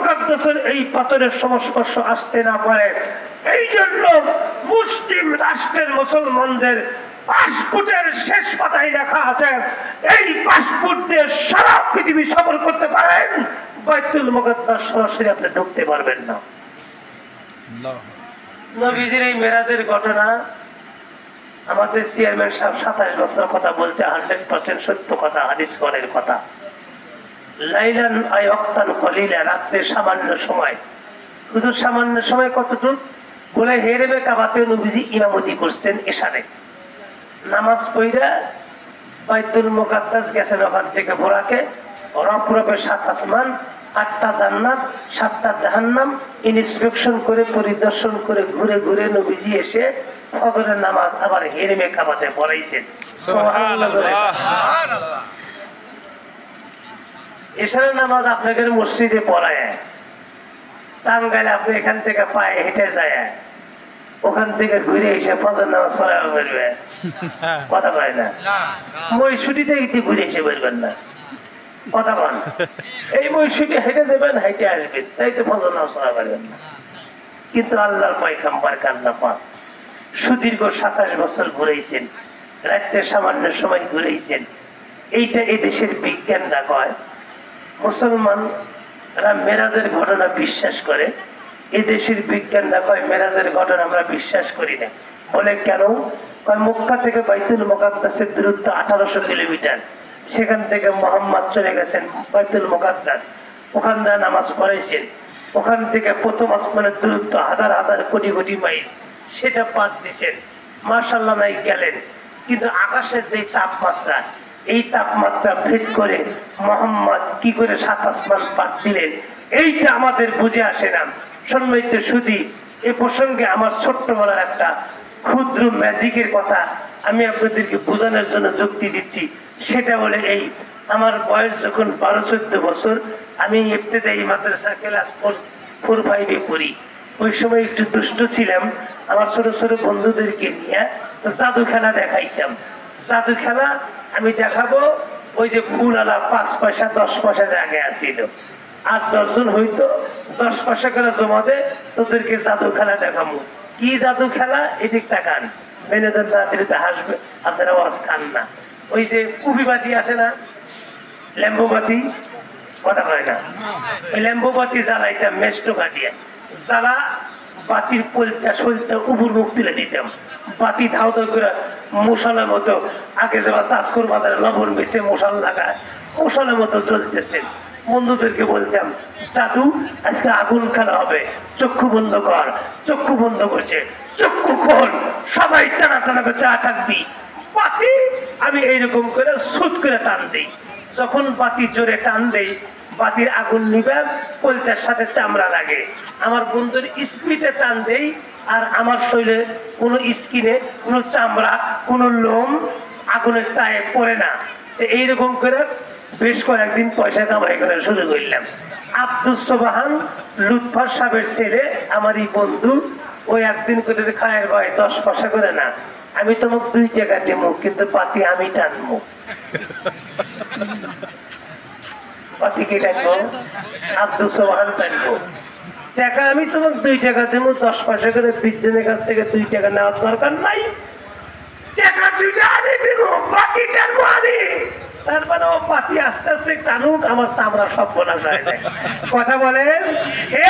মুকাদ্দাসের এই পাথরের সংস্পর্শ আসতে না পারে। এই জন্য মুসলিম রাষ্ট্রের মুসলমানদের পাসপোর্টের শেষ পাতায় লেখা আছে, এই পাসপোর্ট দিয়ে সারা পৃথিবী সফর করতে পারেন, বাইতুল মুকাদ্দাস সরাসরি আপনি ঢুকতে পারবেন না। নবীজির এই মেরাজের ঘটনা আমাদের চেয়ারম্যান সাহেব 27 বছর কথা বলছে, 100% সত্য কথা, হাদিস কোরআনের কথা। লাইলান আই ওয়াক্তান কলিলা, রাত্রে সামান্য সময়। হুজুর সামান্য সময় কতটুকু বলে হেরেবে কাবাতে নবীজি ইমামতি করছেন এশারে। নামাজ পড়া বাইতুল মুকাদ্দাস গেছেন ওখান থেকে বোরাকে, রব-রবের 7 আসমান, 8টা জান্নাত, 7টা জাহান্নাম ইন্সপেকশন করে পরিদর্শন করে ঘুরে ঘুরে নবীজি এসে ফজরের নামাজ আবার হেরেমে কাবাতে পড়াইছেন। এশারের নামাজ আপনাদের মসজিদে পড়ায়, টাঙ্গাইলে আপনি এখান থেকে পায়ে হেঁটে যায়, ওখান থেকে ঘুরে এসে ফজর নামাজ পড়া বেরবে, কথা পায় না। মহিষুটিতে ইতি ঘুরে এসে বেরবেন না, কথা পান। এই মহিষুটি হেঁটে দেবেন, হেঁটে আসবেন, তাই তো ফজর নামাজ পড়া পারবেন না। কিন্তু আল্লাহর পয়গম্বর কান্না পাক সুদীর্ঘ 27 বছর ঘুরেছেন, রাত্রে সামান্য সময় ঘুরেছেন। এইটা এই দেশের বিজ্ঞানরা কয়, মুসলমানরা মেরাজের ঘটনা বিশ্বাস করে, এদেশের বিজ্ঞানরা কয় মেরাজের ঘটনা আমরা বিশ্বাস করি না। বলে কেন? মক্কা থেকে বাইতুল মুকাদ্দাসের দূরত্ব 1800 কিলোমিটার। সেখান থেকে মোহাম্মদ চলে গেছেন বাইতুল মুকাদ্দাস, ওখানটা নামাজ পড়াইছেন। ওখান থেকে প্রথম আসমানের দূরত্ব হাজার হাজার কোটি কোটি মাইল, সেটা পাঠ দিচ্ছেন। মাশাআল্লাহ নাই গেলেন, কিন্তু আকাশের যে তাপমাত্রা, এই তাপমাত্রা ভেদ করে মোহাম্মদ কি করে 7 আসমান পাঠ দিলেন, এইটা আমাদের বুঝে আসে না। সম্মানিত সুধী, এ প্রসঙ্গে আমার ছোট্ট বলার একটা ক্ষুদ্র ম্যাজিকের কথা আমি আপনাদেরকে বোঝানোর জন্য যুক্তি দিচ্ছি। সেটা হলে এই, আমার বয়স যখন 12-14 বছর, আমি ইবতেদায়ী মাদ্রাসা ক্লাস 4-5-এ পড়ি। ওই সময় একটু দুষ্ট ছিলাম, আমার ছোট ছোট বন্ধুদেরকে নিয়ে জাদু খেলা দেখাইতাম। জাদু খেলা আমি দেখাবো, ওই যে ফুলওয়ালা 5 পয়সা 10 পয়সা জায়গায় আসছিল, আর 10 জন হইতো 10 পয়সা করে জমা দে, তোদেরকে জাদু খেলা দেখাবো। কি জাদু খেলা? এদিক তাকান, বেনেদের না দিলে হাসবে, আপনারা আওয়াজ খান না। ওই যে কুবিবাতি আছে না, ল্যাম্বোবাতি, কথা হয় না, ওই ল্যাম্বোবাতি জ্বালাইতাম মেস্টোকা দিয়ে। জ্বালা বাতির পলটা সলটা উপর মুখ তুলে দিতাম, বাতি ধাও ধাও করে মশালের মতো, আগে যাওয়া চাষকর বাজারে লবণ বেছে মশাল লাগায়, মশালের মতো জ্বলতেছে। বন্ধুদেরকে বলতাম, জাদু আজকে আগুন খেলা হবে, চক্ষু বন্ধ কর। চক্ষু বন্ধ করছে, চক্ষু খোল, সবাই টানা টানা করে চা থাকবি। বাতি আমি এইরকম করে সুদ করে টান দিই। যখন বাতি জোরে টান দেই, বাতির আগুন নিবে, পলটার সাথে চামড়া লাগে। আমার বন্ধুর স্পিডে টান দেই, আর আমার শরীরে কোনো স্কিনে কোনো চামড়া কোনো লোম আগুনের তায়ে পড়ে না। এইরকম করে বেশ কয়েকদিন পয়সা কামাই করে শুরু করলাম। আব্দুল সোবাহান লুৎফর সাহেবের ছেলে, আমারই বন্ধু, ওই একদিন করে খায়ের ভাই 10 পয়সা করে না, আমি তোমাকে 2 টাকা দেবো, কিন্তু বাতি আমি টানবো। বাতি কে টানবো? আব্দুল সোবাহান টানবো। টাকা আমি তোমাকে 2 টাকা দেবো, 10 পয়সা করে 20 জনের কাছ থেকে 2 টাকা নেওয়ার দরকার নাই, টাকা 2টা আমি দেবো, বাতি টানবো আমি। তার মানে ও পাতি আস্তে আস্তে টানুক, আমার চামড়া সব বোনা যায়। কথা বলেন, এ